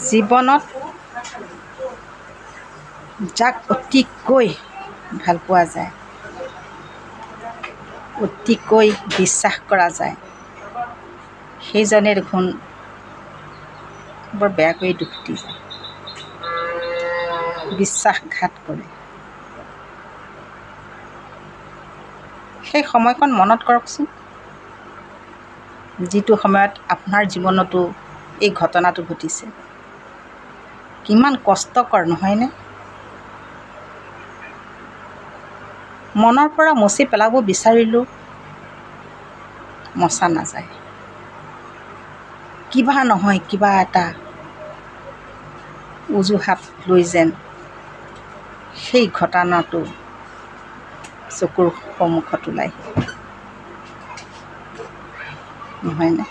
জীৱনত যাক অতিকৈ ভাল পোৱা যায়, অতিকৈ বিশ্বাস কৰা যায়, সেইজনে দেখোন বৰ বেয়াকৈ দুখ দি যায়, বিশ্বাসঘাত কৰে। সেই সময়কণ মনত কৰকচোন, যিটো সময়ত আপোনাৰ জীৱনতো এই ঘটনাটো ঘটিছে। কিমান কষ্টকৰ নহয়নে? মনৰ পৰা মচি পেলাব বিচাৰিলেও মচা নাযায়। কিবা নহয় কিবা এটা অজুহাত লৈ যেন সেই ঘটনাটো চকুৰ সন্মুখত ওলায়, নহয়নে?